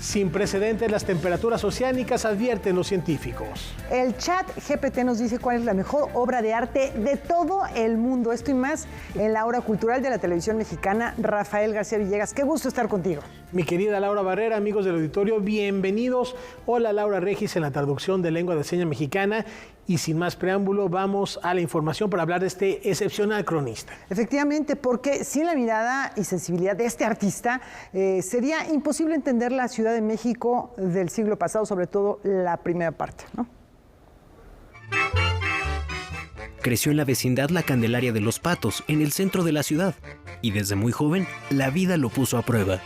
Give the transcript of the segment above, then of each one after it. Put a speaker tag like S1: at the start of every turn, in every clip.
S1: Sin precedentes, las temperaturas oceánicas, advierten los científicos.
S2: El chat GPT nos dice cuál es la mejor obra de arte de todo el mundo. Esto y más en la hora cultural de la televisión mexicana. Rafael García Villegas, qué gusto estar contigo.
S1: Mi querida Laura Barrera, amigos del auditorio, bienvenidos. Hola, Laura Regis en la traducción de lengua de señas mexicana. Y sin más preámbulo, vamos a la información para hablar de este excepcional cronista.
S2: Efectivamente, porque sin la mirada y sensibilidad de este artista, sería imposible entender la Ciudad de México del siglo pasado, sobre todo la primera parte, ¿no?
S3: Creció en la vecindad La Candelaria de los Patos, en el centro de la ciudad, y desde muy joven, la vida lo puso a prueba.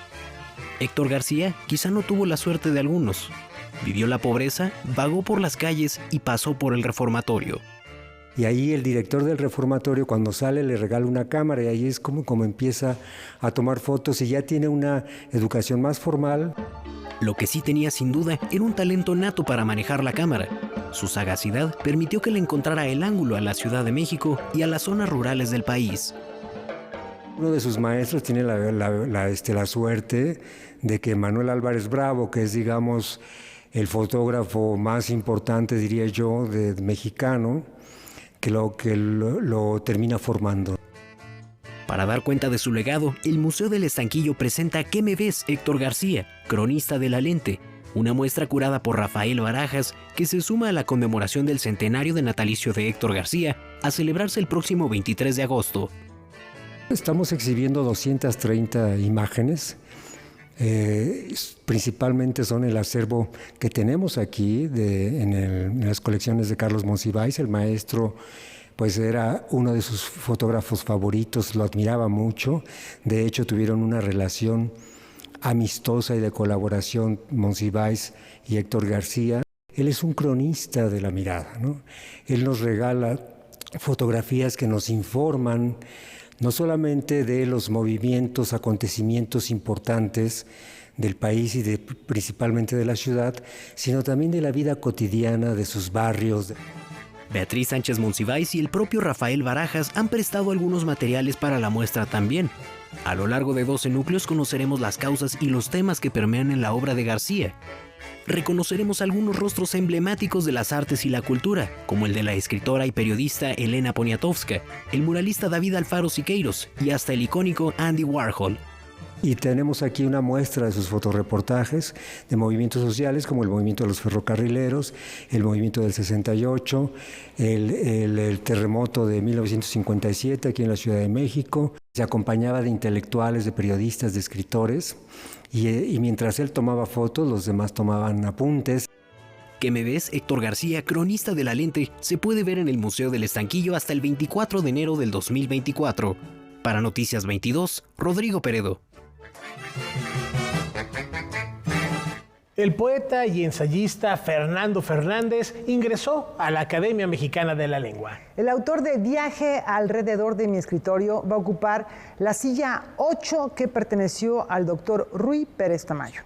S3: Héctor García quizá no tuvo la suerte de algunos. Vivió la pobreza, vagó por las calles y pasó por el reformatorio.
S4: Y ahí el director del reformatorio, cuando sale, le regala una cámara y ahí es como empieza a tomar fotos y ya tiene una educación más formal.
S3: Lo que sí tenía sin duda era un talento nato para manejar la cámara. Su sagacidad permitió que le encontrara el ángulo a la Ciudad de México y a las zonas rurales del país.
S4: Uno de sus maestros tiene la suerte de que Manuel Álvarez Bravo, que es, digamos, el fotógrafo más importante, diría yo, mexicano, que lo termina formando.
S3: Para dar cuenta de su legado, el Museo del Estanquillo presenta ¿Qué me ves, Héctor García, cronista de la lente? Una muestra curada por Rafael Barajas que se suma a la conmemoración del centenario de natalicio de Héctor García a celebrarse el próximo 23 de agosto.
S4: Estamos exhibiendo 230 imágenes. Principalmente son el acervo que tenemos aquí en las colecciones de Carlos Monsiváis. El maestro pues era uno de sus fotógrafos favoritos, lo admiraba mucho. De hecho, tuvieron una relación amistosa y de colaboración Monsiváis y Héctor García. Él es un cronista de la mirada, ¿no? Él nos regala fotografías que nos informan no solamente de los movimientos, acontecimientos importantes del país y principalmente de la ciudad, sino también de la vida cotidiana de sus barrios.
S3: Beatriz Sánchez Monsiváis y el propio Rafael Barajas han prestado algunos materiales para la muestra también. A lo largo de 12 núcleos conoceremos las causas y los temas que permean en la obra de García. Reconoceremos algunos rostros emblemáticos de las artes y la cultura, como el de la escritora y periodista Elena Poniatowska, el muralista David Alfaro Siqueiros y hasta el icónico Andy Warhol.
S4: Y tenemos aquí una muestra de sus fotoreportajes de movimientos sociales como el movimiento de los ferrocarrileros, el movimiento del 68, el terremoto de 1957 aquí en la Ciudad de México. Se acompañaba de intelectuales, de periodistas, de escritores y mientras él tomaba fotos, los demás tomaban apuntes.
S3: ¿Qué me ves, Héctor García, cronista de la lente? Se puede ver en el Museo del Estanquillo hasta el 24 de enero del 2024. Para Noticias 22, Rodrigo Peredo.
S1: El poeta y ensayista Fernando Fernández ingresó a la Academia Mexicana de la Lengua.
S2: El autor de Viaje alrededor de mi escritorio va a ocupar la silla 8 que perteneció al doctor Rui Pérez Tamayo.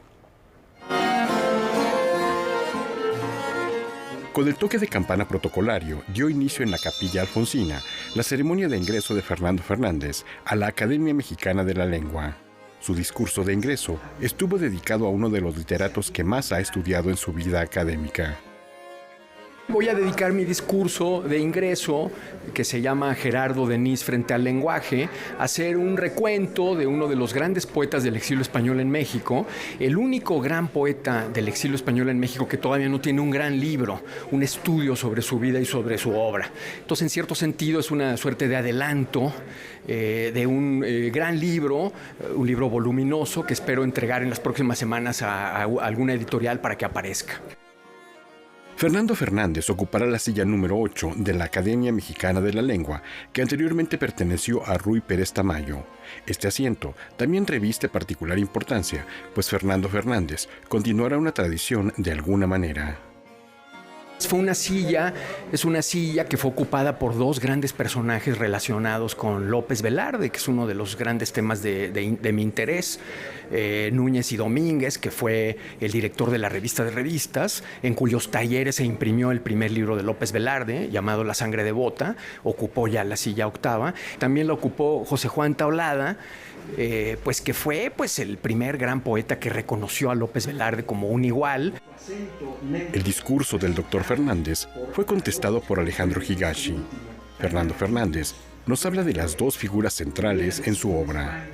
S5: Con el toque de campana protocolario dio inicio en la Capilla Alfonsina la ceremonia de ingreso de Fernando Fernández a la Academia Mexicana de la Lengua. Su discurso de ingreso estuvo dedicado a uno de los literatos que más ha estudiado en su vida académica.
S6: Voy a dedicar mi discurso de ingreso, que se llama Gerardo Denis frente al lenguaje, a hacer un recuento de uno de los grandes poetas del exilio español en México, el único gran poeta del exilio español en México que todavía no tiene un gran libro, un estudio sobre su vida y sobre su obra. Entonces, en cierto sentido, es una suerte de adelanto de un gran libro, un libro voluminoso que espero entregar en las próximas semanas a alguna editorial para que aparezca.
S5: Fernando Fernández ocupará la silla número 8 de la Academia Mexicana de la Lengua, que anteriormente perteneció a Rui Pérez Tamayo. Este asiento también reviste particular importancia, pues Fernando Fernández continuará una tradición de alguna manera.
S6: Fue una silla, es una silla que fue ocupada por dos grandes personajes relacionados con López Velarde, que es uno de los grandes temas de mi interés. Núñez y Domínguez, que fue el director de la Revista de Revistas, en cuyos talleres se imprimió el primer libro de López Velarde, llamado La sangre devota, ocupó ya la silla octava. También la ocupó José Juan Tablada, pues que fue el primer gran poeta que reconoció a López Velarde como un igual.
S5: El discurso del doctor Fernández fue contestado por Alejandro Higashi. Fernando Fernández nos habla de las dos figuras centrales en su obra.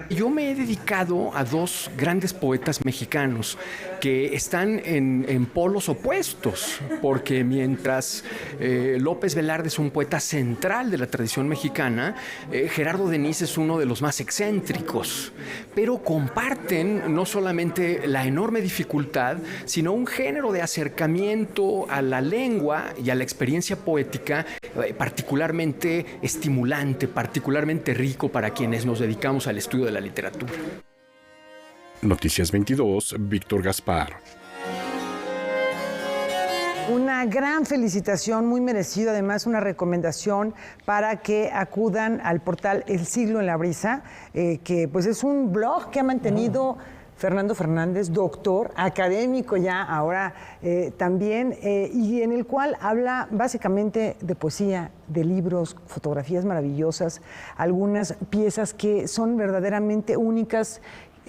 S6: Yo me he dedicado a dos grandes poetas mexicanos que están en polos opuestos, porque mientras López Velarde es un poeta central de la tradición mexicana, Gerardo Denis es uno de los más excéntricos, pero comparten no solamente la enorme dificultad, sino un género de acercamiento a la lengua y a la experiencia poética particularmente estimulante, particularmente rico para quienes nos dedicamos al estudio de la literatura.
S5: Noticias 22, Víctor Gaspar.
S2: Una gran felicitación, muy merecido, además una recomendación para que acudan al portal El Siglo en la Brisa, que pues es un blog que ha mantenido Fernando Fernández, doctor, académico ya ahora también, y en el cual habla básicamente de poesía, de libros, fotografías maravillosas, algunas piezas que son verdaderamente únicas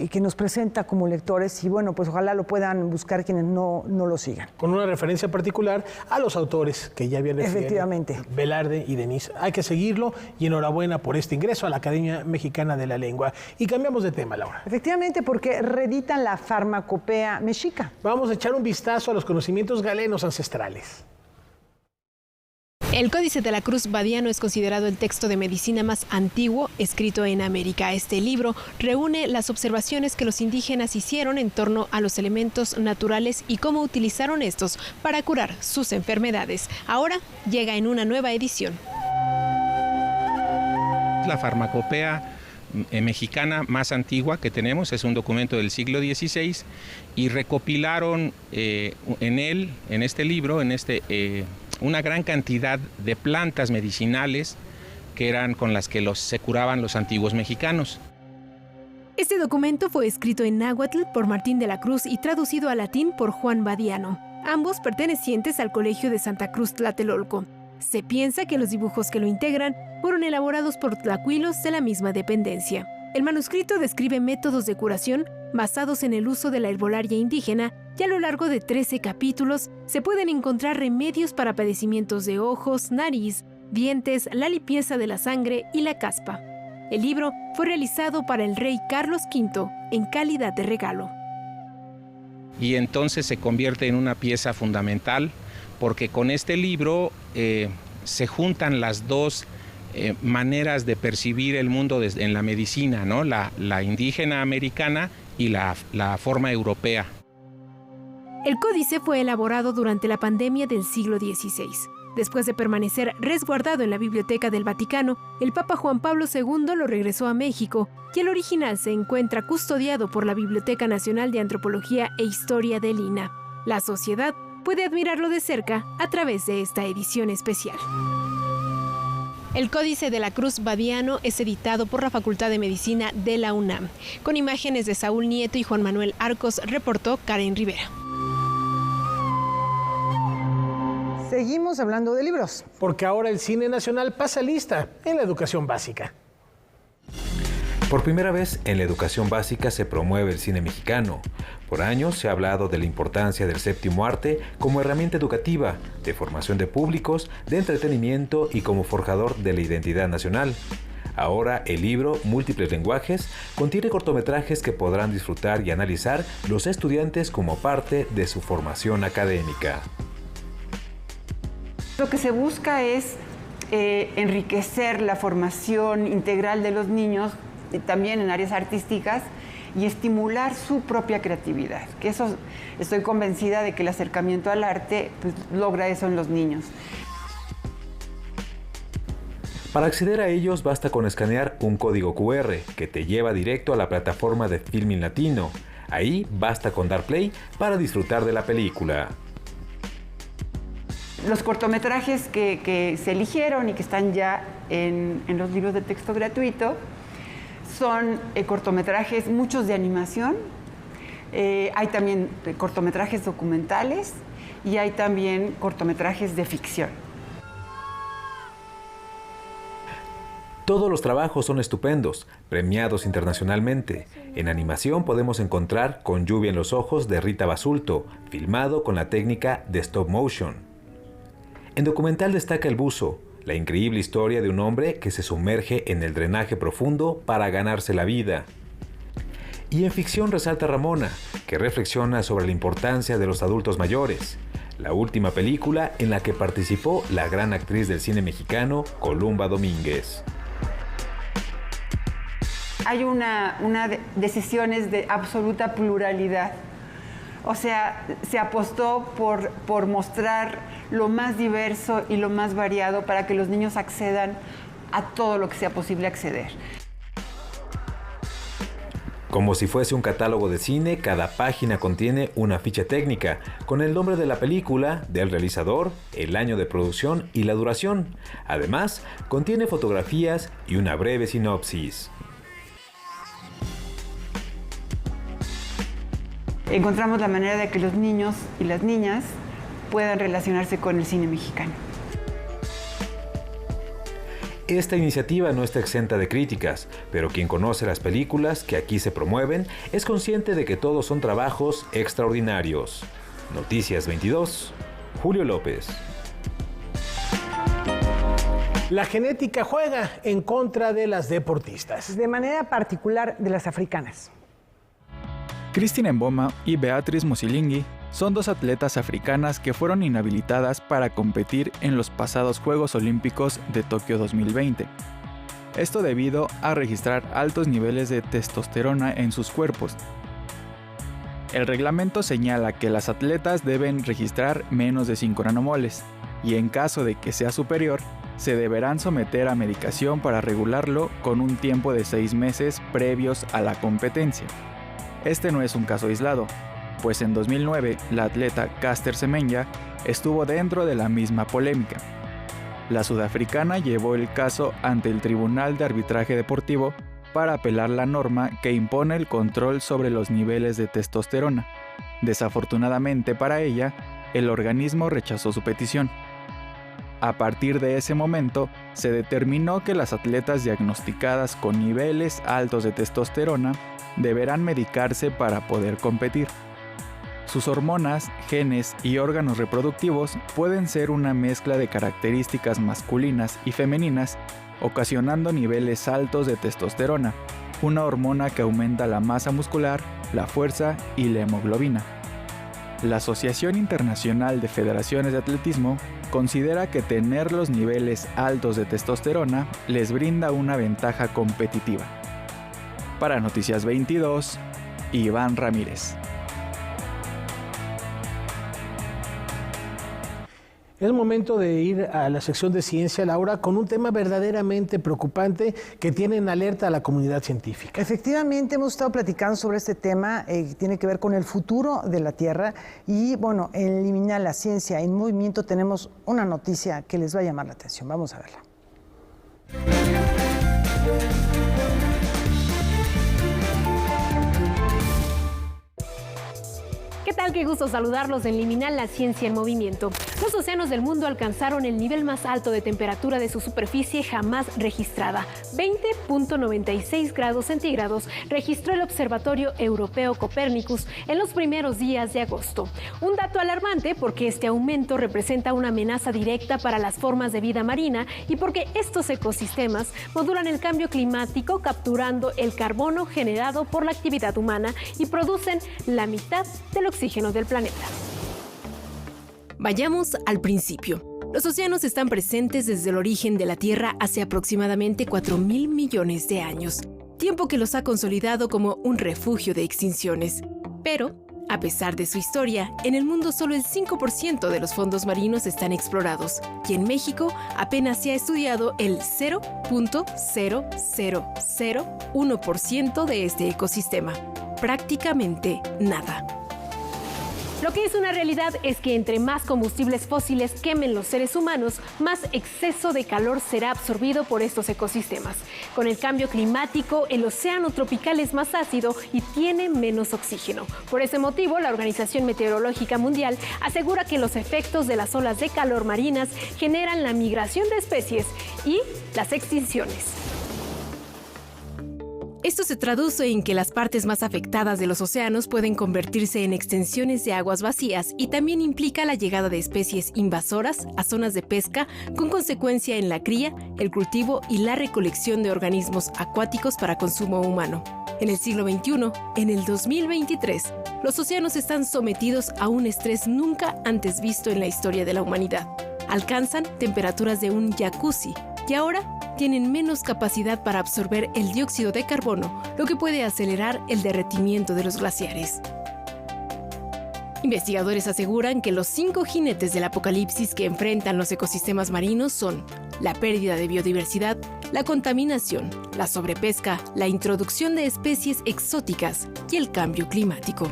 S2: y que nos presenta como lectores, y bueno, pues ojalá lo puedan buscar quienes no lo sigan.
S1: Con una referencia particular a los autores que ya habían referido.
S2: Efectivamente.
S1: Velarde y Denis. Hay que seguirlo y enhorabuena por este ingreso a la Academia Mexicana de la Lengua. Y cambiamos de tema, Laura.
S2: Efectivamente, porque reeditan la farmacopea mexica.
S1: Vamos a echar un vistazo a los conocimientos galenos ancestrales.
S7: El Códice de la Cruz Badiano es considerado el texto de medicina más antiguo escrito en América. Este libro reúne las observaciones que los indígenas hicieron en torno a los elementos naturales y cómo utilizaron estos para curar sus enfermedades. Ahora llega en una nueva edición.
S8: La farmacopea mexicana más antigua que tenemos es un documento del siglo XVI y recopilaron en este libro, una gran cantidad de plantas medicinales que eran con las que se curaban los antiguos mexicanos.
S7: Este documento fue escrito en náhuatl por Martín de la Cruz y traducido al latín por Juan Badiano, ambos pertenecientes al Colegio de Santa Cruz Tlatelolco. Se piensa que los dibujos que lo integran fueron elaborados por tlacuilos de la misma dependencia. El manuscrito describe métodos de curación basados en el uso de la herbolaria indígena y a lo largo de 13 capítulos se pueden encontrar remedios para padecimientos de ojos, nariz, dientes, la limpieza de la sangre y la caspa. El libro fue realizado para el rey Carlos V en calidad de regalo.
S8: Y entonces se convierte en una pieza fundamental porque con este libro se juntan las dos maneras de percibir el mundo en la medicina, ¿no? La indígena americana y la forma europea.
S7: El códice fue elaborado durante la pandemia del siglo XVI. Después de permanecer resguardado en la Biblioteca del Vaticano, el Papa Juan Pablo II lo regresó a México y el original se encuentra custodiado por la Biblioteca Nacional de Antropología e Historia de Lina. La sociedad puede admirarlo de cerca a través de esta edición especial. El Códice de la Cruz Badiano es editado por la Facultad de Medicina de la UNAM. Con imágenes de Saúl Nieto y Juan Manuel Arcos, reportó Karen Rivera.
S2: Seguimos hablando de libros.
S1: Porque ahora el cine nacional pasa lista en la educación básica.
S9: Por primera vez en la educación básica se promueve el cine mexicano. Por años se ha hablado de la importancia del séptimo arte como herramienta educativa, de formación de públicos, de entretenimiento y como forjador de la identidad nacional. Ahora el libro Múltiples Lenguajes contiene cortometrajes que podrán disfrutar y analizar los estudiantes como parte de su formación académica.
S10: Lo que se busca es enriquecer la formación integral de los niños, también en áreas artísticas, y estimular su propia creatividad. Que eso, estoy convencida de que el acercamiento al arte pues, logra eso en los niños.
S9: Para acceder a ellos basta con escanear un código QR que te lleva directo a la plataforma de Filmin Latino. Ahí basta con dar play para disfrutar de la película.
S10: Los cortometrajes que se eligieron y que están ya en los libros de texto gratuito son cortometrajes, muchos de animación, hay también cortometrajes documentales y hay también cortometrajes de ficción.
S9: Todos los trabajos son estupendos, premiados internacionalmente. En animación podemos encontrar Con lluvia en los ojos de Rita Basulto, filmado con la técnica de stop motion. En documental destaca El buzo, la increíble historia de un hombre que se sumerge en el drenaje profundo para ganarse la vida. Y en ficción resalta Ramona, que reflexiona sobre la importancia de los adultos mayores, la última película en la que participó la gran actriz del cine mexicano, Columba Domínguez.
S10: Hay decisiones de absoluta pluralidad. O sea, se apostó por mostrar lo más diverso y lo más variado para que los niños accedan a todo lo que sea posible acceder.
S9: Como si fuese un catálogo de cine, cada página contiene una ficha técnica con el nombre de la película, del realizador, el año de producción y la duración. Además, contiene fotografías y una breve sinopsis.
S10: Encontramos la manera de que los niños y las niñas puedan relacionarse con el cine mexicano.
S9: Esta iniciativa no está exenta de críticas, pero quien conoce las películas que aquí se promueven es consciente de que todos son trabajos extraordinarios. Noticias 22, Julio López.
S1: La genética juega en contra de las deportistas.
S2: De manera particular de las africanas.
S11: Christine Mboma y Beatriz Musilingui son dos atletas africanas que fueron inhabilitadas para competir en los pasados Juegos Olímpicos de Tokio 2020. Esto debido a registrar altos niveles de testosterona en sus cuerpos. El reglamento señala que las atletas deben registrar menos de 5 nanomoles y en caso de que sea superior, se deberán someter a medicación para regularlo con un tiempo de 6 meses previos a la competencia. Este no es un caso aislado, pues en 2009 la atleta Caster Semenya estuvo dentro de la misma polémica. La sudafricana llevó el caso ante el Tribunal de Arbitraje Deportivo para apelar la norma que impone el control sobre los niveles de testosterona. Desafortunadamente para ella, el organismo rechazó su petición. A partir de ese momento, se determinó que las atletas diagnosticadas con niveles altos de testosterona deberán medicarse para poder competir. Sus hormonas, genes y órganos reproductivos pueden ser una mezcla de características masculinas y femeninas, ocasionando niveles altos de testosterona, una hormona que aumenta la masa muscular, la fuerza y la hemoglobina. La Asociación Internacional de Federaciones de Atletismo considera que tener los niveles altos de testosterona les brinda una ventaja competitiva. Para Noticias 22, Iván Ramírez.
S1: Es momento de ir a la sección de ciencia, Laura, con un tema verdaderamente preocupante que tiene en alerta a la comunidad científica.
S2: Efectivamente, hemos estado platicando sobre este tema que tiene que ver con el futuro de la Tierra y, bueno, en Liminal, la ciencia en movimiento, tenemos una noticia que les va a llamar la atención. Vamos a verla.
S7: ¿Qué tal? Qué gusto saludarlos en Liminal, la ciencia en movimiento. Los océanos del mundo alcanzaron el nivel más alto de temperatura de su superficie jamás registrada. 20.96 grados centígrados registró el Observatorio Europeo Copernicus en los primeros días de agosto. Un dato alarmante porque este aumento representa una amenaza directa para las formas de vida marina y porque estos ecosistemas modulan el cambio climático capturando el carbono generado por la actividad humana y producen la mitad del oxígeno del planeta. Vayamos al principio. Los océanos están presentes desde el origen de la Tierra hace aproximadamente 4.000 millones de años, tiempo que los ha consolidado como un refugio de extinciones. Pero, a pesar de su historia, en el mundo solo el 5% de los fondos marinos están explorados, y en México apenas se ha estudiado el 0.0001% de este ecosistema. Prácticamente nada. Lo que es una realidad es que entre más combustibles fósiles quemen los seres humanos, más exceso de calor será absorbido por estos ecosistemas. Con el cambio climático, el océano tropical es más ácido y tiene menos oxígeno. Por ese motivo, la Organización Meteorológica Mundial asegura que los efectos de las olas de calor marinas generan la migración de especies y las extinciones. Esto se traduce en que las partes más afectadas de los océanos pueden convertirse en extensiones de aguas vacías y también implica la llegada de especies invasoras a zonas de pesca, con consecuencia en la cría, el cultivo y la recolección de organismos acuáticos para consumo humano. En el siglo XXI, en el 2023, los océanos están sometidos a un estrés nunca antes visto en la historia de la humanidad. Alcanzan temperaturas de un jacuzzi y ahora tienen menos capacidad para absorber el dióxido de carbono, lo que puede acelerar el derretimiento de los glaciares. Investigadores aseguran que los 5 jinetes del apocalipsis que enfrentan los ecosistemas marinos son la pérdida de biodiversidad, la contaminación, la sobrepesca, la introducción de especies exóticas y el cambio climático.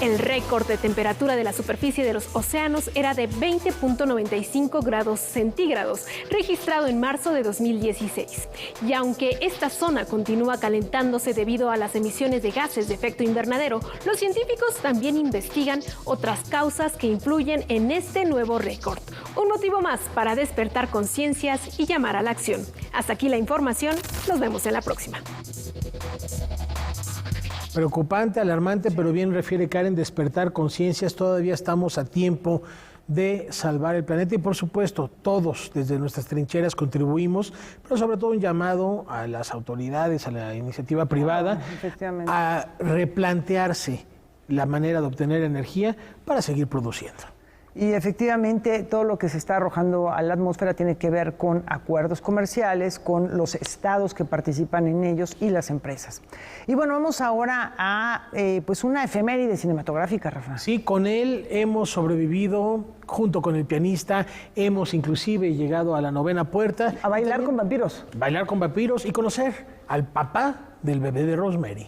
S7: El récord de temperatura de la superficie de los océanos era de 20.95 grados centígrados, registrado en marzo de 2016. Y aunque esta zona continúa calentándose debido a las emisiones de gases de efecto invernadero, los científicos también investigan otras causas que influyen en este nuevo récord. Un motivo más para despertar conciencias y llamar a la acción. Hasta aquí la información, nos vemos en la próxima.
S1: Preocupante, alarmante, pero bien refiere Karen, despertar conciencias. Todavía estamos a tiempo de salvar el planeta y, por supuesto, todos desde nuestras trincheras contribuimos, pero sobre todo un llamado a las autoridades, a la iniciativa privada, a replantearse la manera de obtener energía para seguir produciendo.
S2: Y efectivamente todo lo que se está arrojando a la atmósfera tiene que ver con acuerdos comerciales, con los estados que participan en ellos y las empresas. Y bueno, vamos ahora a pues una efeméride cinematográfica, Rafa.
S1: Sí, con él hemos sobrevivido, junto con el pianista, hemos inclusive llegado a la 9ª puerta.
S2: A bailar con vampiros.
S1: Bailar con vampiros y conocer al papá del bebé de Rosemary.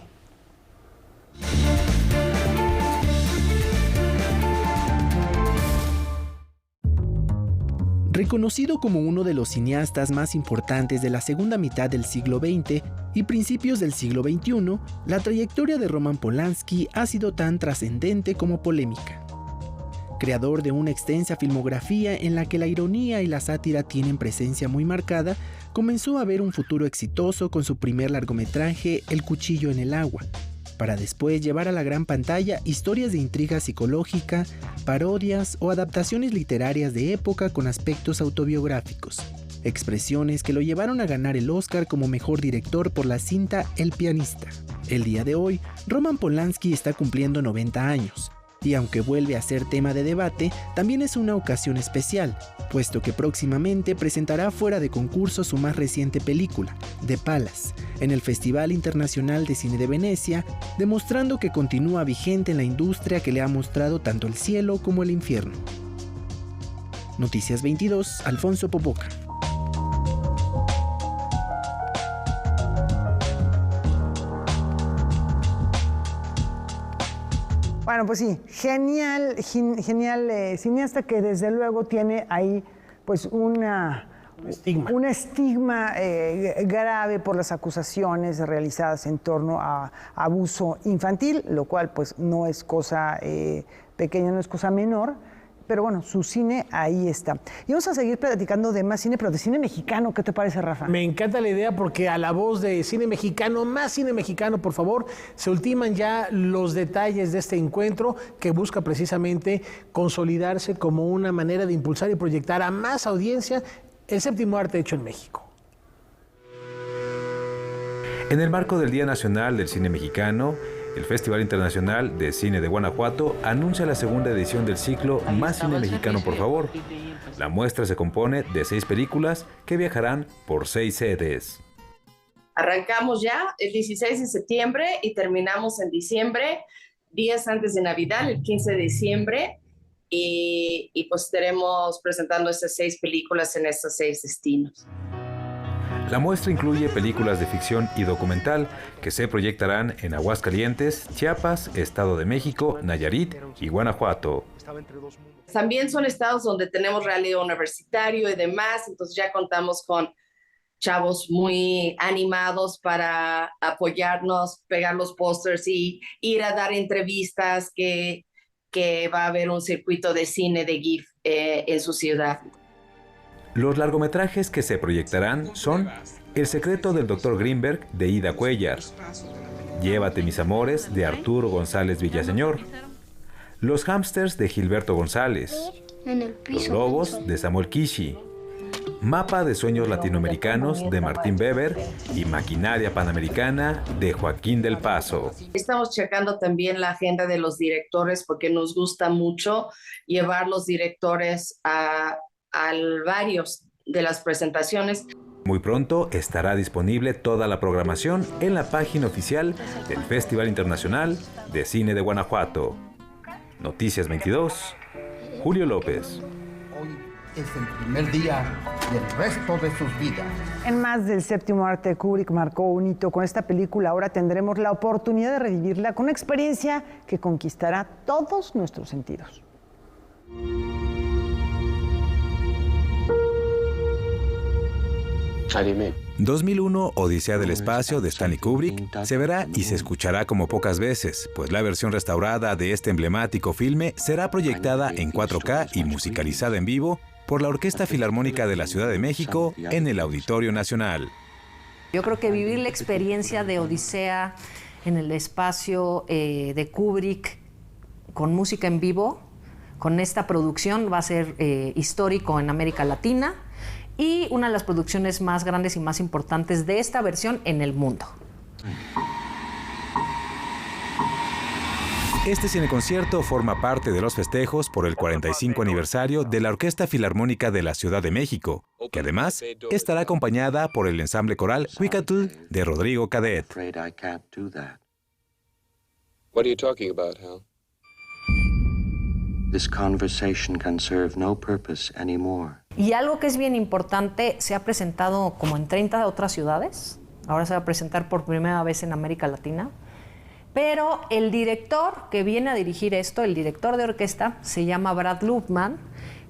S12: Reconocido como uno de los cineastas más importantes de la segunda mitad del siglo XX y principios del siglo XXI, la trayectoria de Roman Polanski ha sido tan trascendente como polémica. Creador de una extensa filmografía en la que la ironía y la sátira tienen presencia muy marcada, comenzó a ver un futuro exitoso con su primer largometraje El cuchillo en el agua, para después llevar a la gran pantalla historias de intriga psicológica, parodias o adaptaciones literarias de época con aspectos autobiográficos, expresiones que lo llevaron a ganar el Oscar como mejor director por la cinta El pianista. El día de hoy, Roman Polanski está cumpliendo 90 años, y aunque vuelve a ser tema de debate, también es una ocasión especial, puesto que próximamente presentará fuera de concurso su más reciente película, The Palace, en el Festival Internacional de Cine de Venecia, demostrando que continúa vigente en la industria que le ha mostrado tanto el cielo como el infierno. Noticias 22, Alfonso Popoca.
S2: Bueno, pues sí, genial cineasta que desde luego tiene ahí pues un estigma grave por las acusaciones realizadas en torno a abuso infantil, lo cual pues no es cosa pequeña, no es cosa menor. Pero bueno, su cine ahí está. Y vamos a seguir platicando de más cine, pero de cine mexicano. ¿Qué te parece, Rafa?
S1: Me encanta la idea porque a la voz de cine mexicano, más cine mexicano, por favor, se ultiman ya los detalles de este encuentro que busca precisamente consolidarse como una manera de impulsar y proyectar a más audiencia el séptimo arte hecho en México.
S9: En el marco del Día Nacional del Cine Mexicano, el Festival Internacional de Cine de Guanajuato anuncia la segunda edición del ciclo Más Cine Mexicano, por favor. La muestra se compone de 6 películas que viajarán por 6 sedes.
S13: Arrancamos ya el 16 de septiembre y terminamos en diciembre, días antes de Navidad, el 15 de diciembre, y pues estaremos presentando estas 6 películas en estos 6 destinos.
S9: La muestra incluye películas de ficción y documental que se proyectarán en Aguascalientes, Chiapas, Estado de México, Nayarit y Guanajuato.
S13: También son estados donde tenemos realidad universitario y demás, entonces ya contamos con chavos muy animados para apoyarnos, pegar los pósters y ir a dar entrevistas, que va a haber un circuito de cine de GIF en su ciudad.
S9: Los largometrajes que se proyectarán son El secreto del Dr. Greenberg, de Ida Cuellar, Llévate mis amores, de Arturo González Villaseñor, Los hámsters, de Gilberto González, Los lobos, de Samuel Kishi, Mapa de sueños latinoamericanos, de Martín Weber, y Maquinaria Panamericana, de Joaquín del Paso.
S13: Estamos checando también la agenda de los directores porque nos gusta mucho llevar los directores a varios de las presentaciones.
S9: Muy pronto estará disponible toda la programación en la página oficial del Festival Internacional de Cine de Guanajuato. Noticias 22, Julio López.
S14: Es el primer día del resto de sus vidas.
S2: En más del séptimo arte, Kubrick marcó un hito con esta película. Ahora tendremos la oportunidad de revivirla con una experiencia que conquistará todos nuestros sentidos.
S9: 2001, Odisea del Espacio, de Stanley Kubrick, se verá y se escuchará como pocas veces, pues la versión restaurada de este emblemático filme será proyectada en 4K y musicalizada en vivo por la Orquesta Filarmónica de la Ciudad de México en el Auditorio Nacional.
S15: Yo creo que vivir la experiencia de Odisea en el espacio de Kubrick con música en vivo, con esta producción, va a ser histórico en América Latina y una de las producciones más grandes y más importantes de esta versión en el mundo.
S9: Este cineconcierto forma parte de los festejos por el 45 aniversario de la Orquesta Filarmónica de la Ciudad de México, que además estará acompañada por el ensamble coral Huicatl de Rodrigo Cadet.
S16: What are you talking about, Hal? This conversation can serve no purpose anymore.
S15: Y algo que es bien importante, se ha presentado como en 30 otras ciudades, ahora se va a presentar por primera vez en América Latina, pero el director que viene a dirigir esto, el director de orquesta, se llama Brad Lupman,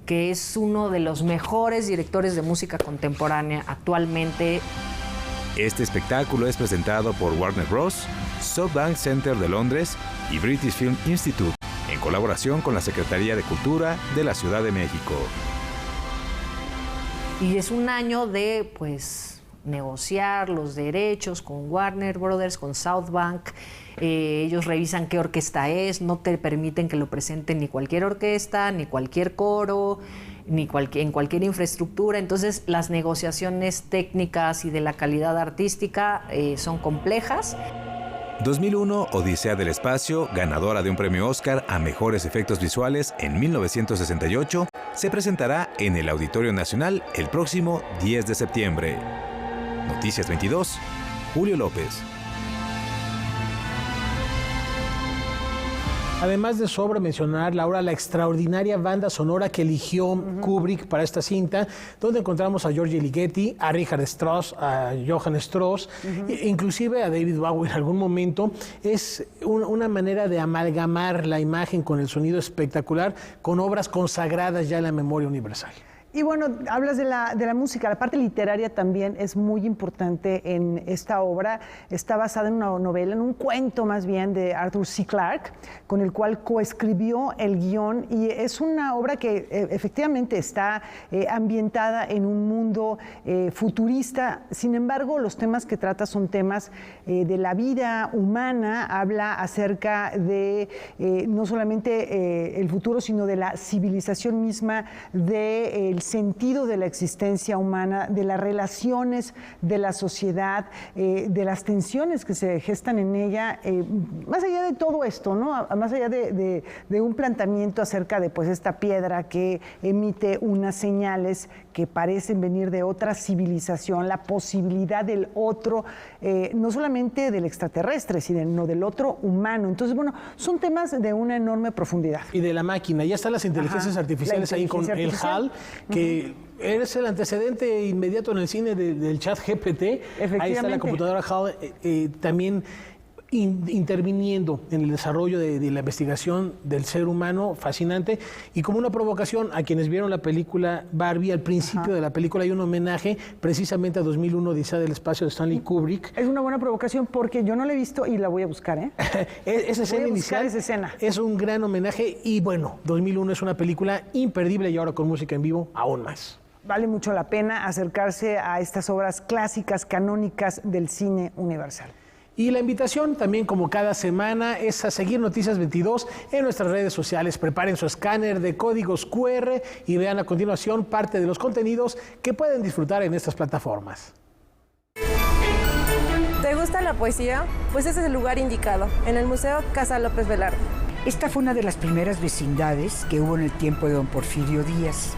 S15: que es uno de los mejores directores de música contemporánea actualmente.
S9: Este espectáculo es presentado por Warner Bros., SoftBank Center de Londres y British Film Institute, en colaboración con la Secretaría de Cultura de la Ciudad de México.
S15: Y es un año de, pues, negociar los derechos con Warner Brothers, con SoftBank. Ellos revisan qué orquesta es, no te permiten que lo presenten ni cualquier orquesta, ni cualquier coro, ni en cualquier infraestructura. Entonces, las negociaciones técnicas y de la calidad artística son complejas.
S9: 2001, Odisea del Espacio, ganadora de un premio Oscar a mejores efectos visuales en 1968, se presentará en el Auditorio Nacional el próximo 10 de septiembre. Noticias 22, Julio López.
S1: Además de sobra mencionar, Laura, la extraordinaria banda sonora que eligió Kubrick para esta cinta, donde encontramos a Giorgio Ligeti, a Richard Strauss, a Johann Strauss, inclusive a David Bowie en algún momento. Es una manera de amalgamar la imagen con el sonido espectacular, con obras consagradas ya en la memoria universal.
S2: Y bueno, hablas de la música, la parte literaria también es muy importante en esta obra. Está basada en una novela, en un cuento más bien de Arthur C. Clarke, con el cual coescribió el guión, y es una obra que efectivamente está ambientada en un mundo futurista. Sin embargo, los temas que trata son temas de la vida humana, habla acerca de no solamente el futuro, sino de la civilización misma, del sentido de la existencia humana, de las relaciones de la sociedad, de las tensiones que se gestan en ella, más allá de todo esto, ¿no? Más allá de un planteamiento acerca de, pues, esta piedra que emite unas señales que parecen venir de otra civilización, la posibilidad del otro, no solamente del extraterrestre, sino del otro humano. Entonces, bueno, son temas de una enorme profundidad.
S1: Y de la máquina, ya están las inteligencias artificiales ahí con el HAL, que Eres el antecedente inmediato en el cine del chat GPT. Ahí está la computadora HAL también interviniendo en el desarrollo de la investigación del ser humano, fascinante. Y como una provocación a quienes vieron la película Barbie, al principio de la película hay un homenaje precisamente a 2001, Odisea del espacio de Stanley Kubrick.
S2: Es una buena provocación porque yo no la he visto y la voy a buscar, ¿eh?
S1: Esa escena inicial es un gran homenaje y bueno, 2001 es una película imperdible y ahora con música en vivo aún más.
S2: Vale mucho la pena acercarse a estas obras clásicas, canónicas del cine universal.
S1: Y la invitación también, como cada semana, es a seguir Noticias 22 en nuestras redes sociales. Preparen su escáner de códigos QR y vean a continuación parte de los contenidos que pueden disfrutar en estas plataformas.
S17: ¿Te gusta la poesía? Pues ese es el lugar indicado, en el Museo Casa López Velarde.
S18: Esta fue una de las primeras vecindades que hubo en el tiempo de don Porfirio Díaz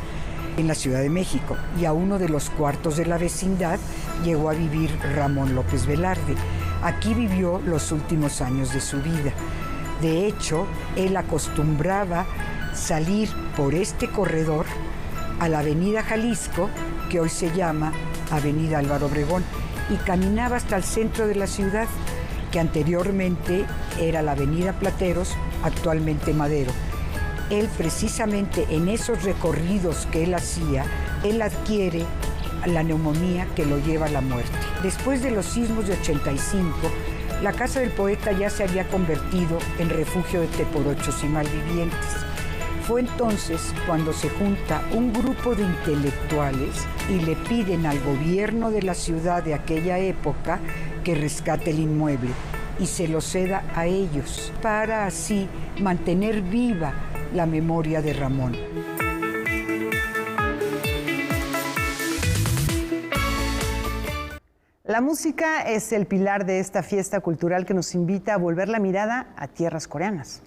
S18: en la Ciudad de México, y a uno de los cuartos de la vecindad llegó a vivir Ramón López Velarde. Aquí vivió los últimos años de su vida. De hecho, él acostumbraba salir por este corredor a la Avenida Jalisco, que hoy se llama Avenida Álvaro Obregón, y caminaba hasta el centro de la ciudad, que anteriormente era la Avenida Plateros, actualmente Madero. Él precisamente en esos recorridos que él hacía, él adquiere la neumonía que lo lleva a la muerte. Después de los sismos de 85, la casa del poeta ya se había convertido en refugio de teporochos y malvivientes. Fue entonces cuando se junta un grupo de intelectuales y le piden al gobierno de la ciudad de aquella época que rescate el inmueble y se lo ceda a ellos, para así mantener viva la memoria de Ramón.
S2: La música es el pilar de esta fiesta cultural que nos invita a volver la mirada a tierras coreanas.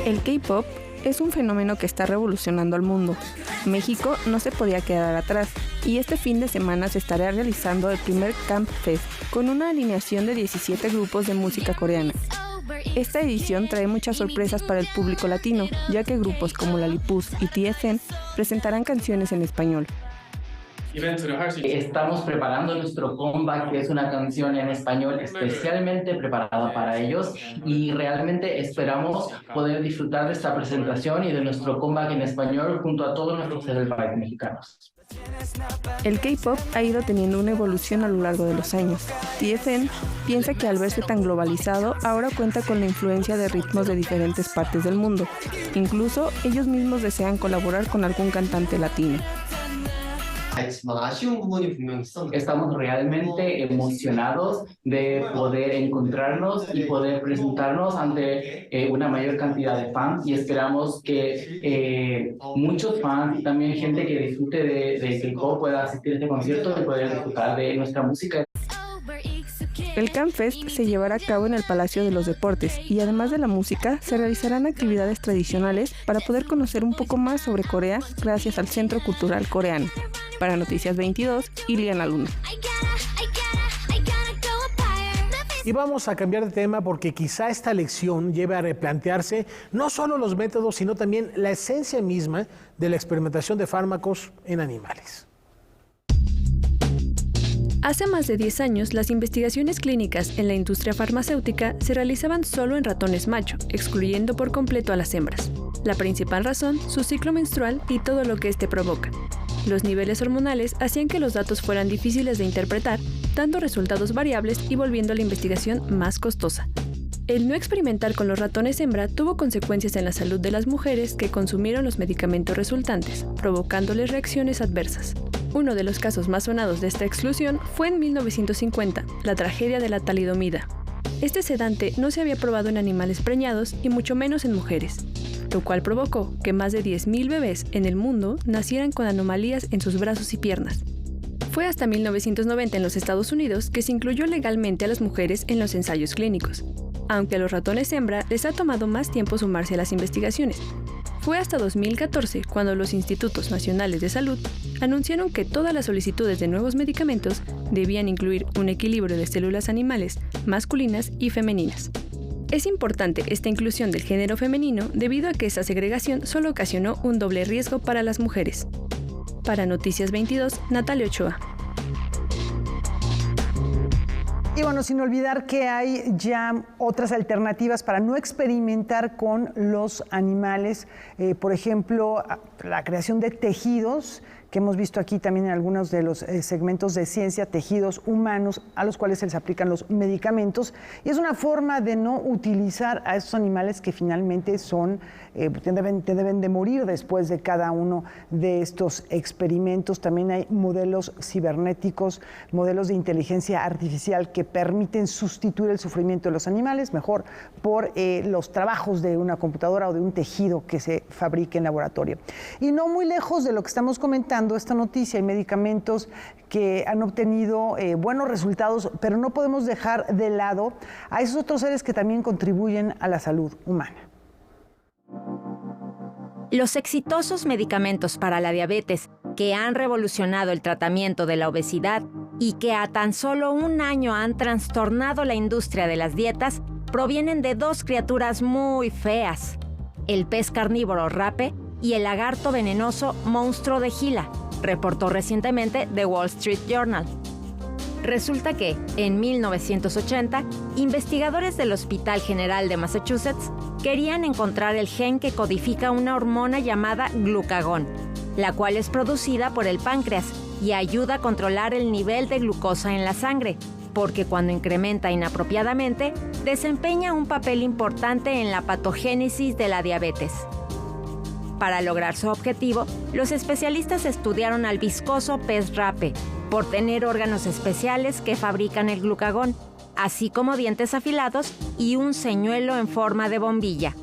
S19: El K-pop es un fenómeno que está revolucionando al mundo. México no se podía quedar atrás y este fin de semana se estará realizando el primer Camp Fest con una alineación de 17 grupos de música coreana. Esta edición trae muchas sorpresas para el público latino, ya que grupos como Lalipus y TSN presentarán canciones en español.
S20: Estamos preparando nuestro comeback, que es una canción en español especialmente preparada para ellos, y realmente esperamos poder disfrutar de esta presentación y de nuestro comeback en español junto a todos nuestros celebrities mexicanos.
S19: El K-pop ha ido teniendo una evolución a lo largo de los años. TSN piensa que al verse tan globalizado, ahora cuenta con la influencia de ritmos de diferentes partes del mundo. Incluso ellos mismos desean colaborar con algún cantante latino.
S20: Estamos realmente emocionados de poder encontrarnos y poder presentarnos ante una mayor cantidad de fans, y esperamos que muchos fans y también gente que disfrute de K-pop pueda asistir a este concierto y poder disfrutar de nuestra música.
S19: El Camp Fest se llevará a cabo en el Palacio de los Deportes y además de la música se realizarán actividades tradicionales para poder conocer un poco más sobre Corea gracias al Centro Cultural Coreano. Para Noticias 22, Iliana Luna.
S1: Y vamos a cambiar de tema porque quizá esta lección lleve a replantearse no solo los métodos, sino también la esencia misma de la experimentación de fármacos en animales.
S7: Hace más de 10 años, las investigaciones clínicas en la industria farmacéutica se realizaban solo en ratones macho, excluyendo por completo a las hembras. La principal razón, su ciclo menstrual y todo lo que éste provoca. Los niveles hormonales hacían que los datos fueran difíciles de interpretar, dando resultados variables y volviendo la investigación más costosa. El no experimentar con los ratones hembra tuvo consecuencias en la salud de las mujeres que consumieron los medicamentos resultantes, provocándoles reacciones adversas. Uno de los casos más sonados de esta exclusión fue en 1950, la tragedia de la talidomida. Este sedante no se había probado en animales preñados y mucho menos en mujeres, lo cual provocó que más de 10.000 bebés en el mundo nacieran con anomalías en sus brazos y piernas. Fue hasta 1990 en los Estados Unidos que se incluyó legalmente a las mujeres en los ensayos clínicos, aunque a los ratones hembra les ha tomado más tiempo sumarse a las investigaciones. Fue hasta 2014 cuando los Institutos Nacionales de Salud anunciaron que todas las solicitudes de nuevos medicamentos debían incluir un equilibrio de células animales masculinas y femeninas.
S19: Es importante esta inclusión del género femenino debido a que esa segregación solo ocasionó un doble riesgo para las mujeres. Para Noticias 22, Natalia Ochoa.
S2: Y bueno, sin olvidar que hay ya otras alternativas para no experimentar con los animales. Por ejemplo, la creación de tejidos, que hemos visto aquí también en algunos de los segmentos de ciencia, tejidos humanos a los cuales se les aplican los medicamentos. Y es una forma de no utilizar a estos animales que finalmente son, te deben de morir después de cada uno de estos experimentos. También hay modelos cibernéticos, modelos de inteligencia artificial que permiten sustituir el sufrimiento de los animales mejor por los trabajos de una computadora o de un tejido que se fabrique en laboratorio. Y no muy lejos de lo que estamos comentando, esta noticia, hay medicamentos que han obtenido buenos resultados, pero no podemos dejar de lado a esos otros seres que también contribuyen a la salud humana.
S21: Los exitosos medicamentos para la diabetes que han revolucionado el tratamiento de la obesidad y que a tan solo un año han trastornado la industria de las dietas provienen de dos criaturas muy feas: el pez carnívoro rape y el lagarto venenoso monstruo de Gila, reportó recientemente The Wall Street Journal. Resulta que, en 1980, investigadores del Hospital General de Massachusetts querían encontrar el gen que codifica una hormona llamada glucagón, la cual es producida por el páncreas y ayuda a controlar el nivel de glucosa en la sangre, porque cuando incrementa inapropiadamente, desempeña un papel importante en la patogénesis de la diabetes. Para lograr su objetivo, los especialistas estudiaron al viscoso pez rape, por tener órganos especiales que fabrican el glucagón, así como dientes afilados y un señuelo en forma de bombilla.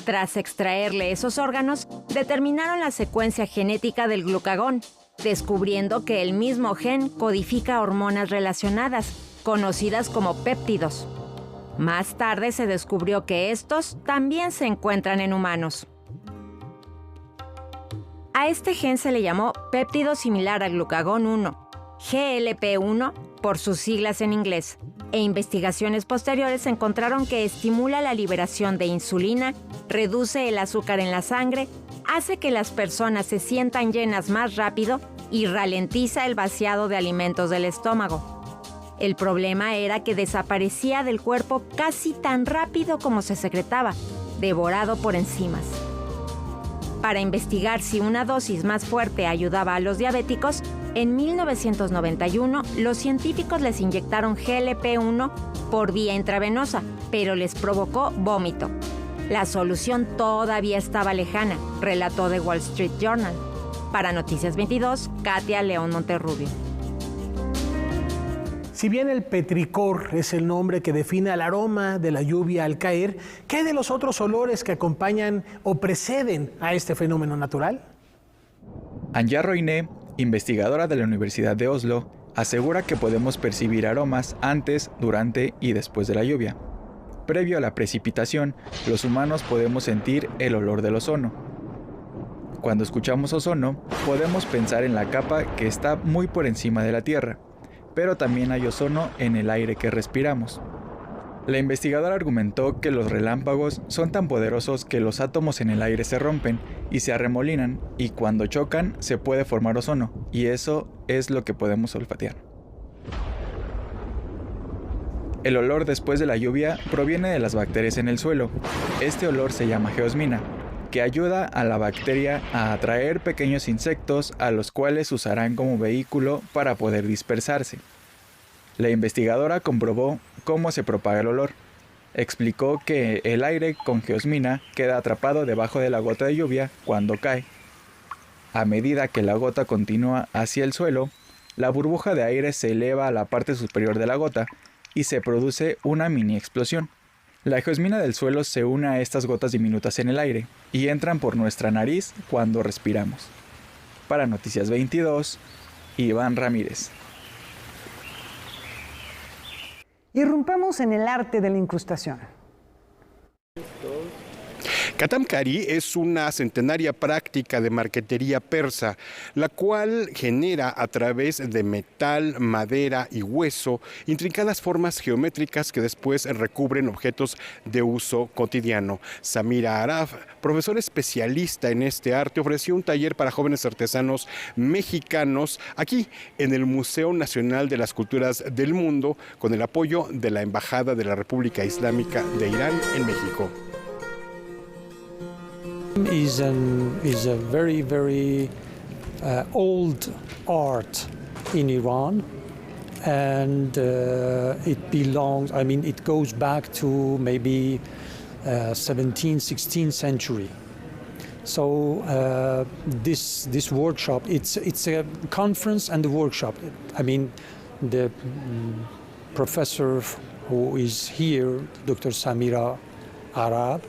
S21: Tras extraerle esos órganos, determinaron la secuencia genética del glucagón, descubriendo que el mismo gen codifica hormonas relacionadas, conocidas como péptidos. Más tarde se descubrió que estos también se encuentran en humanos. A este gen se le llamó péptido similar a glucagón 1, GLP-1 por sus siglas en inglés, e investigaciones posteriores encontraron que estimula la liberación de insulina, reduce el azúcar en la sangre, hace que las personas se sientan llenas más rápido y ralentiza el vaciado de alimentos del estómago. El problema era que desaparecía del cuerpo casi tan rápido como se secretaba, devorado por enzimas. Para investigar si una dosis más fuerte ayudaba a los diabéticos, en 1991 los científicos les inyectaron GLP-1 por vía intravenosa, pero les provocó vómito. La solución todavía estaba lejana, relató The Wall Street Journal. Para Noticias 22, Katia León Monterrubio.
S1: Si bien el petricor es el nombre que define el aroma de la lluvia al caer, ¿qué hay de los otros olores que acompañan o preceden a este fenómeno natural?
S11: Anja Roine, investigadora de la Universidad de Oslo, asegura que podemos percibir aromas antes, durante y después de la lluvia. Previo a la precipitación, los humanos podemos sentir el olor del ozono. Cuando escuchamos ozono, podemos pensar en la capa que está muy por encima de la Tierra, pero también hay ozono en el aire que respiramos. La investigadora argumentó que los relámpagos son tan poderosos que los átomos en el aire se rompen y se arremolinan, y cuando chocan se puede formar ozono, y eso es lo que podemos olfatear. El olor después de la lluvia proviene de las bacterias en el suelo. Este olor se llama geosmina, que ayuda a la bacteria a atraer pequeños insectos a los cuales usarán como vehículo para poder dispersarse. La investigadora comprobó cómo se propaga el olor. Explicó que el aire con geosmina queda atrapado debajo de la gota de lluvia cuando cae. A medida que la gota continúa hacia el suelo, la burbuja de aire se eleva a la parte superior de la gota y se produce una mini explosión. La geosmina del suelo se une a estas gotas diminutas en el aire y entran por nuestra nariz cuando respiramos. Para Noticias 22, Iván Ramírez.
S2: Irrumpamos en el arte de la incrustación.
S5: Katamkari es una centenaria práctica de marquetería persa, la cual genera a través de metal, madera y hueso intrincadas formas geométricas que después recubren objetos de uso cotidiano. Samira Arab, profesor especialista en este arte, ofreció un taller para jóvenes artesanos mexicanos aquí en el Museo Nacional de las Culturas del Mundo con el apoyo de la Embajada de la República Islámica de Irán en México.
S4: Is a very, very old art in Iran, and it belongs, I mean, it goes back to maybe 17th, 16th century. So this workshop, it's a conference and a workshop. I mean, the professor who is here, Dr. Samira Arab,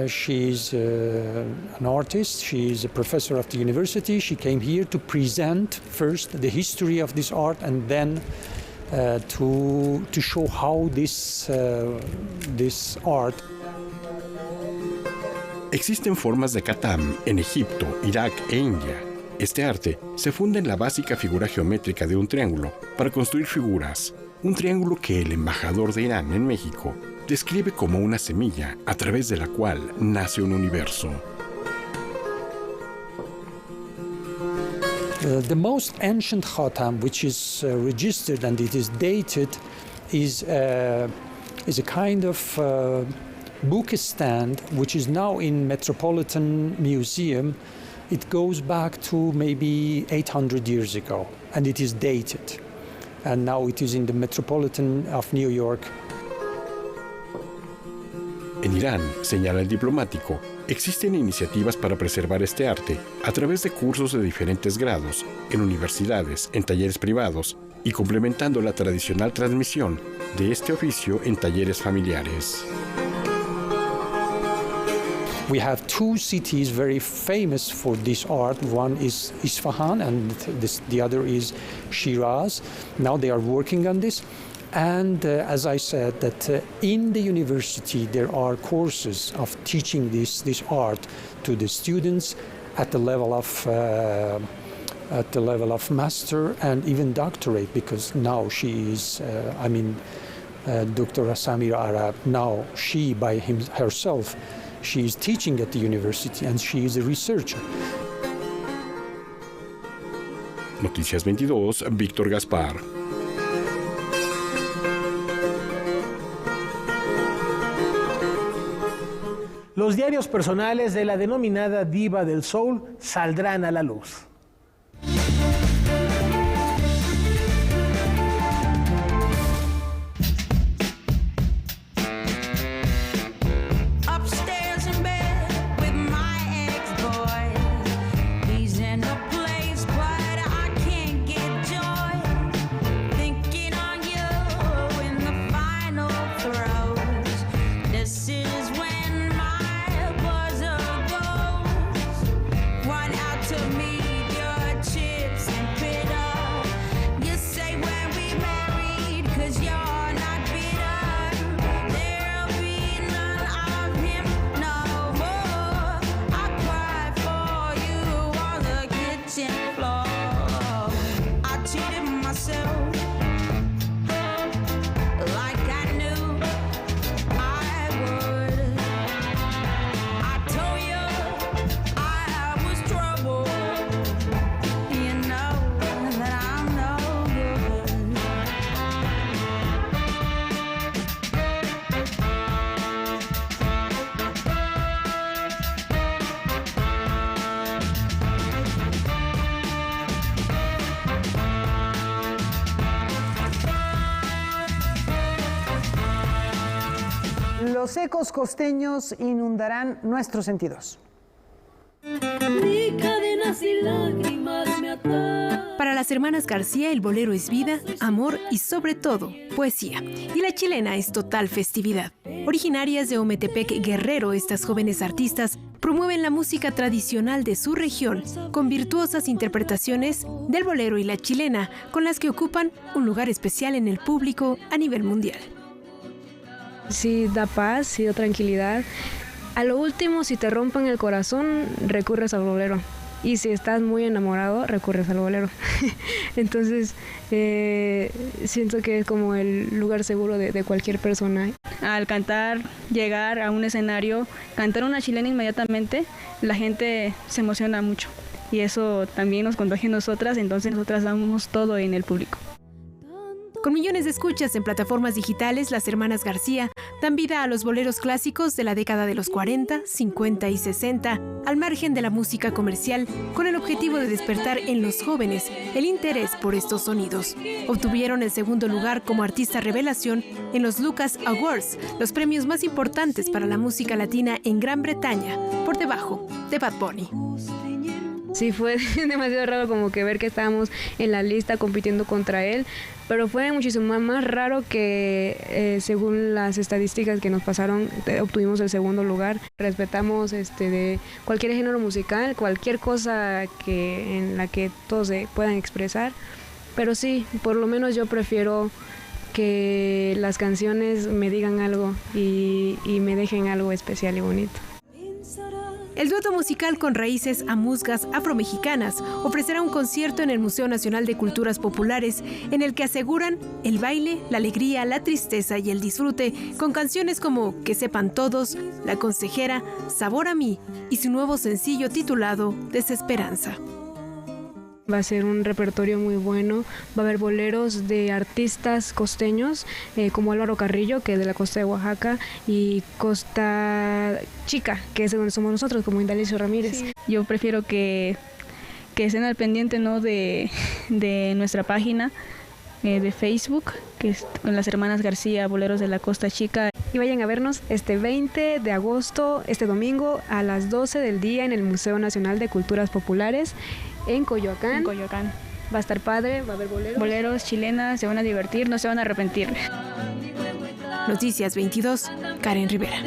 S4: she's an artist, she's a professor of the university. She came here to present first the history of this art and then to show how this art.
S5: Existen formas de katam en Egipto, Irak e India. Este arte se funda en la básica figura geométrica de un triángulo para construir figuras. Un triángulo que el embajador de Irán en México describe como una semilla a través de la cual nace un universo.
S4: The most ancient khatam, which is registered and it is dated, is a kind of book stand which is now in Metropolitan Museum. It goes back to maybe 800 years ago, and it is dated. And now it is in the Metropolitan of New York.
S5: En Irán, señala el diplomático, existen iniciativas para preservar este arte a través de cursos de diferentes grados, en universidades, en talleres privados y complementando la tradicional transmisión de este oficio en talleres familiares.
S4: We have two cities very famous for this art. One is Isfahan and the other is Shiraz. Now they are working on this. And as I said, that in the university there are courses of teaching this art to the students at the level of master and even doctorate, because now she is, Dr. Samira Arab, now she by herself, she is teaching at the university and she is a researcher.
S5: Noticias 22, Víctor Gaspar.
S1: Los diarios personales de la denominada diva del soul saldrán a la luz.
S2: Los ecos costeños inundarán nuestros sentidos.
S7: Para las hermanas García, el bolero es vida, amor y sobre todo, poesía. Y la chilena es total festividad. Originarias de Ometepec, Guerrero, estas jóvenes artistas promueven la música tradicional de su región con virtuosas interpretaciones del bolero y la chilena, con las que ocupan un lugar especial en el público a nivel mundial.
S22: Sí, da paz, sí, da tranquilidad
S3: A lo último, si te rompen el corazón, recurres al bolero. Y si estás muy enamorado, recurres al bolero. Entonces, siento que es como el lugar seguro de cualquier persona.
S22: Al cantar, llegar a un escenario, cantar una chilena inmediatamente, la gente se emociona mucho. Y eso también nos contagia a nosotras, entonces nosotras damos todo en el público.
S7: Con millones de escuchas en plataformas digitales, las hermanas García dan vida a los boleros clásicos de la década de los 40, 50 y 60, al margen de la música comercial, con el objetivo de despertar en los jóvenes el interés por estos sonidos. Obtuvieron el segundo lugar como artista revelación en los Lucas Awards, los premios más importantes para la música latina en Gran Bretaña, por debajo de Bad Bunny.
S3: Sí, fue demasiado raro como que ver que estábamos en la lista compitiendo contra él, pero fue muchísimo más raro que según las estadísticas que nos pasaron, obtuvimos el segundo lugar. Respetamos de cualquier género musical, cualquier cosa en la que todos se puedan expresar, pero sí, por lo menos yo prefiero que las canciones me digan algo y me dejen algo especial y bonito.
S7: El dueto musical con raíces amuzgas afromexicanas ofrecerá un concierto en el Museo Nacional de Culturas Populares en el que aseguran el baile, la alegría, la tristeza y el disfrute con canciones como Que sepan todos, La consejera, Sabor a mí y su nuevo sencillo titulado Desesperanza.
S3: Va a ser un repertorio muy bueno, va a haber boleros de artistas costeños como Álvaro Carrillo, que es de la costa de Oaxaca, y Costa Chica, que es de donde somos nosotros, como Indalecio Ramírez.
S22: Sí. Yo prefiero que estén al pendiente, ¿no?, de nuestra página de Facebook, que es con las hermanas García, Boleros de la Costa Chica.
S3: Y vayan a vernos este 20 de agosto, este domingo, a las 12 del día en el Museo Nacional de Culturas Populares, en Coyoacán.
S22: En Coyoacán.
S3: Va a estar padre, va a haber boleros.
S22: Boleros, chilenas, se van a divertir, no se van a arrepentir.
S7: Noticias 22, Karen Rivera.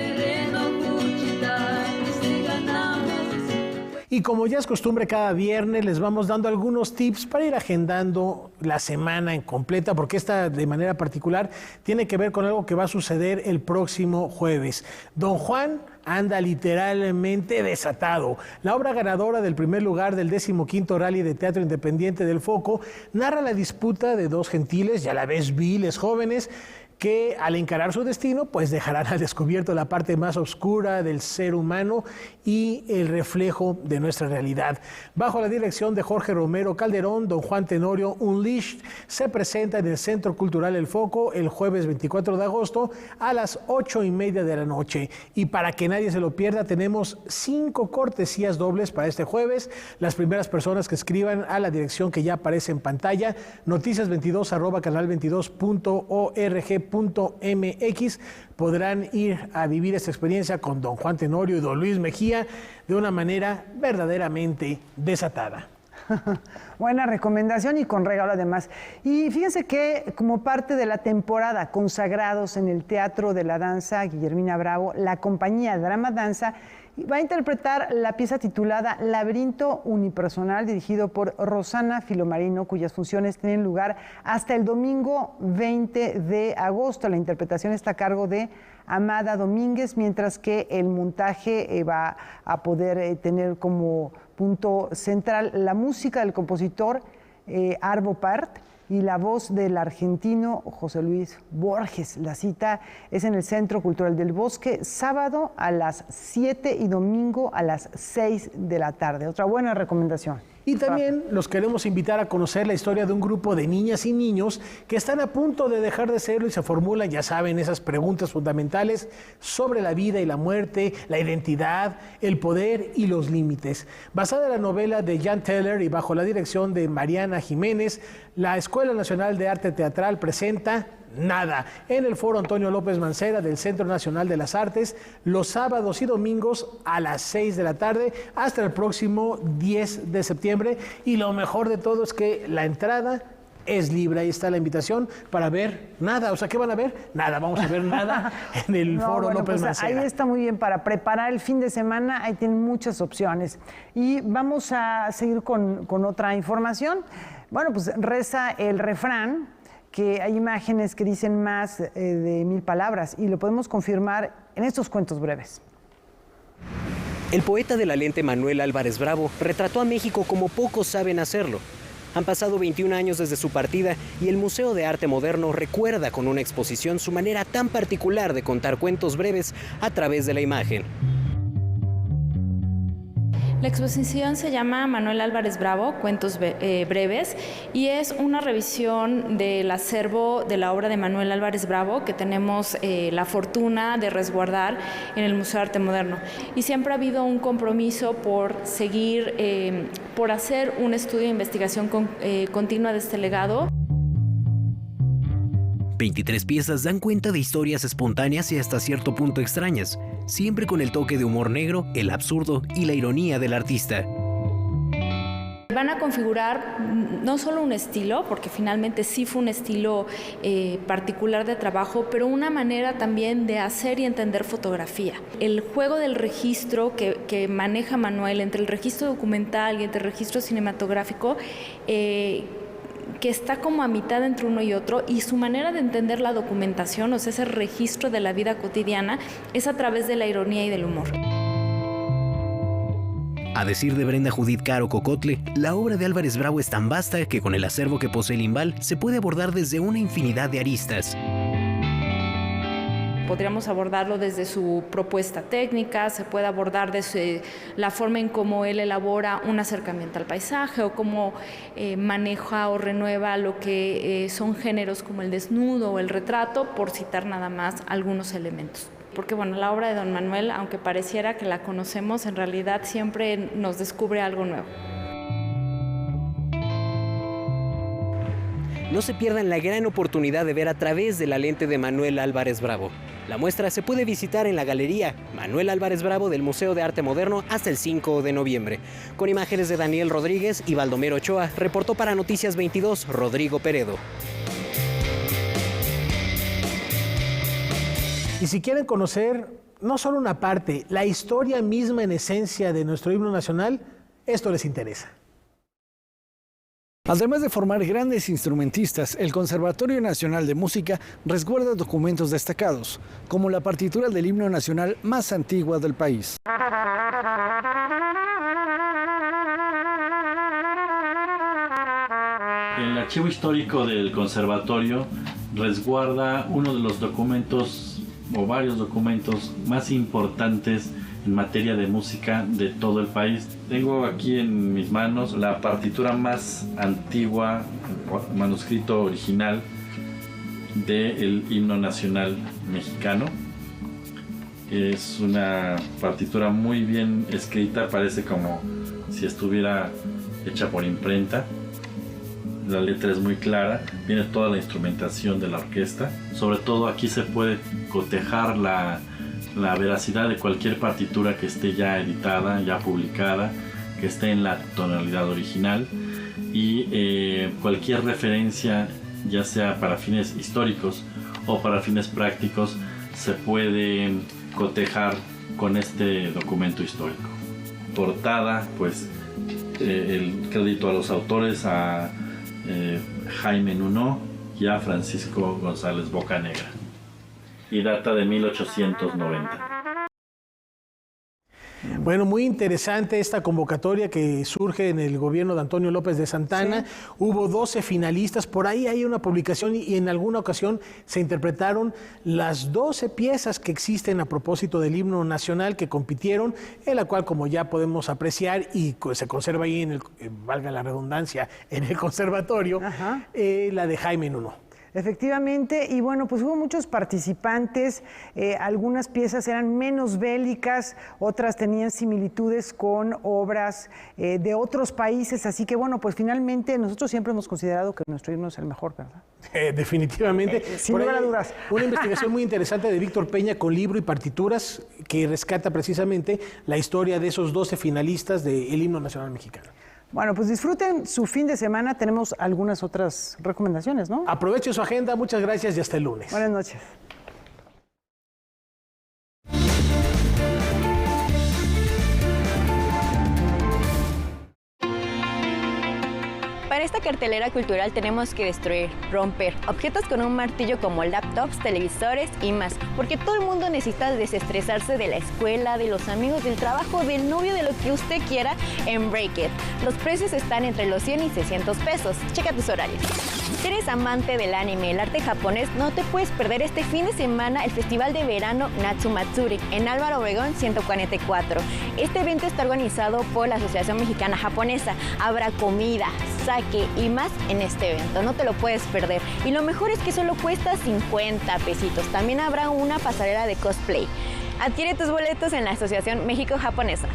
S1: Y como ya es costumbre, cada viernes les vamos dando algunos tips para ir agendando la semana en completa, porque esta de manera particular tiene que ver con algo que va a suceder el próximo jueves. Don Juan anda literalmente desatado. La obra ganadora del primer lugar del 15º Rally de Teatro Independiente del Foco narra la disputa de dos gentiles y a la vez viles jóvenes que al encarar su destino, pues dejarán al descubierto la parte más oscura del ser humano y el reflejo de nuestra realidad. Bajo la dirección de Jorge Romero Calderón, Don Juan Tenorio Unleashed se presenta en el Centro Cultural El Foco el jueves 24 de agosto a las 8:30 de la noche. Y para que nadie se lo pierda, tenemos 5 cortesías dobles para este jueves. Las primeras personas que escriban a la dirección que ya aparece en pantalla, noticias22@canal22.org.mx, podrán ir a vivir esta experiencia con Don Juan Tenorio y Don Luis Mejía de una manera verdaderamente desatada.
S2: Buena recomendación y con regalo además. Y fíjense que como parte de la temporada Consagrados en el Teatro de la Danza Guillermina Bravo, la compañía Drama Danza va a interpretar la pieza titulada Laberinto Unipersonal, dirigido por Rosana Filomarino, cuyas funciones tienen lugar hasta el domingo 20 de agosto. La interpretación está a cargo de Amada Domínguez, mientras que el montaje va a poder tener como punto central la música del compositor Arvo Pärt y la voz del argentino José Luis Borges. La cita es en el Centro Cultural del Bosque, sábado a las 7 y domingo a las 6 de la tarde. Otra buena recomendación.
S1: Y también los queremos invitar a conocer la historia de un grupo de niñas y niños que están a punto de dejar de serlo y se formulan, ya saben, esas preguntas fundamentales sobre la vida y la muerte, la identidad, el poder y los límites. Basada en la novela de Jan Teller y bajo la dirección de Mariana Jiménez, la Escuela Nacional de Arte Teatral presenta Nada en el Foro Antonio López Mancera del Centro Nacional de las Artes los sábados y domingos a las 6 de la tarde hasta el próximo 10 de septiembre. Y lo mejor de todo es que la entrada es libre. Ahí está la invitación para ver nada. O sea, ¿qué van a ver? Nada, vamos a ver nada en el Foro López Mancera.
S2: Ahí está muy bien para preparar el fin de semana. Ahí tienen muchas opciones. Y vamos a seguir con otra información. Bueno, pues reza el refrán que hay imágenes que dicen más de 1000 palabras y lo podemos confirmar en estos cuentos breves.
S6: El poeta de la lente Manuel Álvarez Bravo retrató a México como pocos saben hacerlo. Han pasado 21 años desde su partida y el Museo de Arte Moderno recuerda con una exposición su manera tan particular de contar cuentos breves a través de la imagen.
S8: La exposición se llama Manuel Álvarez Bravo, Cuentos Breves, y es una revisión del acervo de la obra de Manuel Álvarez Bravo que tenemos la fortuna de resguardar en el Museo de Arte Moderno. Y siempre ha habido un compromiso por seguir, por hacer un estudio de investigación continua de este legado.
S6: 23 piezas dan cuenta de historias espontáneas y hasta cierto punto extrañas, siempre con el toque de humor negro, el absurdo y la ironía del artista.
S8: Van a configurar no solo un estilo, porque finalmente sí fue un estilo particular de trabajo, pero una manera también de hacer y entender fotografía. El juego del registro que maneja Manuel entre el registro documental y entre el registro cinematográfico, que está como a mitad entre uno y otro, y su manera de entender la documentación, o sea, ese registro de la vida cotidiana, es a través de la ironía y del humor.
S6: A decir de Brenda Judith Caro Cocotle, la obra de Álvarez Bravo es tan vasta que con el acervo que posee el Imbal se puede abordar desde una infinidad de aristas.
S8: Podríamos abordarlo desde su propuesta técnica, se puede abordar desde la forma en cómo él elabora un acercamiento al paisaje o cómo maneja o renueva lo que son géneros como el desnudo o el retrato, por citar nada más algunos elementos. Porque bueno, la obra de don Manuel, aunque pareciera que la conocemos, en realidad siempre nos descubre algo nuevo.
S6: No se pierdan la gran oportunidad de ver a través de la lente de Manuel Álvarez Bravo. La muestra se puede visitar en la Galería Manuel Álvarez Bravo del Museo de Arte Moderno hasta el 5 de noviembre. Con imágenes de Daniel Rodríguez y Baldomero Ochoa, reportó para Noticias 22, Rodrigo Peredo.
S1: Y si quieren conocer no solo una parte, la historia misma en esencia de nuestro himno nacional, esto les interesa.
S23: Además de formar grandes instrumentistas, el Conservatorio Nacional de Música resguarda documentos destacados, como la partitura del himno nacional más antigua del país.
S24: El archivo histórico del conservatorio resguarda uno de los documentos o varios documentos más importantes en materia de música de todo el país. Tengo aquí en mis manos la partitura más antigua, manuscrito original del himno nacional mexicano. Es una partitura muy bien escrita, parece como si estuviera hecha por imprenta. La letra es muy clara, viene toda la instrumentación de la orquesta. Sobre todo aquí se puede cotejar la veracidad de cualquier partitura que esté ya editada, ya publicada, que esté en la tonalidad original, y cualquier referencia, ya sea para fines históricos o para fines prácticos, se puede cotejar con este documento histórico. Portada, pues el crédito a los autores, a Jaime Nuno y a Francisco González Bocanegra, y data de 1890.
S1: Bueno, muy interesante esta convocatoria que surge en el gobierno de Antonio López de Santana. Sí. Hubo 12 finalistas, por ahí hay una publicación y en alguna ocasión se interpretaron las 12 piezas que existen a propósito del himno nacional que compitieron, en la cual, como ya podemos apreciar y se conserva ahí en el, valga la redundancia, en el conservatorio, la de Jaime Nuno.
S2: Efectivamente, y bueno, pues hubo muchos participantes, algunas piezas eran menos bélicas, otras tenían similitudes con obras de otros países, así que bueno, pues finalmente nosotros siempre hemos considerado que nuestro himno es el mejor, ¿verdad?
S1: Definitivamente.
S2: Sin lugar a dudas.
S1: Una investigación muy interesante de Víctor Peña con libro y partituras que rescata precisamente la historia de esos 12 finalistas del himno nacional mexicano.
S2: Bueno, pues disfruten su fin de semana. Tenemos algunas otras recomendaciones, ¿no?
S1: Aprovechen su agenda. Muchas gracias y hasta el lunes.
S2: Buenas noches.
S10: Para esta cartelera cultural tenemos que destruir, romper objetos con un martillo como laptops, televisores y más, porque todo el mundo necesita desestresarse de la escuela, de los amigos, del trabajo, del novio, de lo que usted quiera en Break It. Los precios están entre los 100 y 600 pesos. Checa tus horarios. Si eres amante del anime, el arte japonés, no te puedes perder este fin de semana el Festival de Verano Natsumatsuri en Álvaro Obregón 144. Este evento está organizado por la Asociación Mexicana Japonesa. Habrá comida, sake y más en este evento, no te lo puedes perder. Y lo mejor es que solo cuesta 50 pesitos. También habrá una pasarela de cosplay. Adquiere tus boletos en la Asociación México-Japonesa.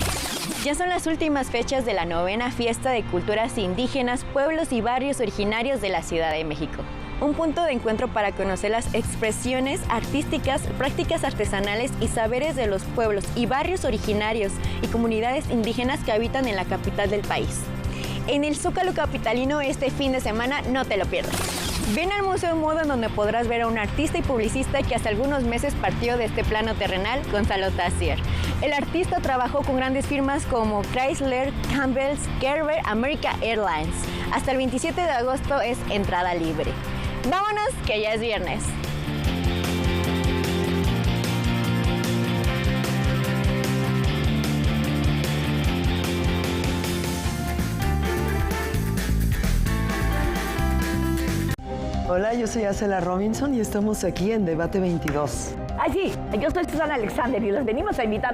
S10: Ya son las últimas fechas de la 9ª Fiesta de Culturas Indígenas, Pueblos y Barrios Originarios de la Ciudad de México. Un punto de encuentro para conocer las expresiones artísticas, prácticas artesanales y saberes de los pueblos y barrios originarios y comunidades indígenas que habitan en la capital del país. En el Zócalo capitalino este fin de semana no te lo pierdas. Ven al Museo Modo, en donde podrás ver a un artista y publicista que hace algunos meses partió de este plano terrenal, Gonzalo Tassier. El artista trabajó con grandes firmas como Chrysler, Campbell's, Gerber, American Airlines. Hasta el 27 de agosto es entrada libre. Vámonos, que ya es viernes.
S12: Hola, yo soy Acela Robinson y estamos aquí en Debate 22.
S13: Ay, sí, yo soy Susana Alexander y los venimos a invitar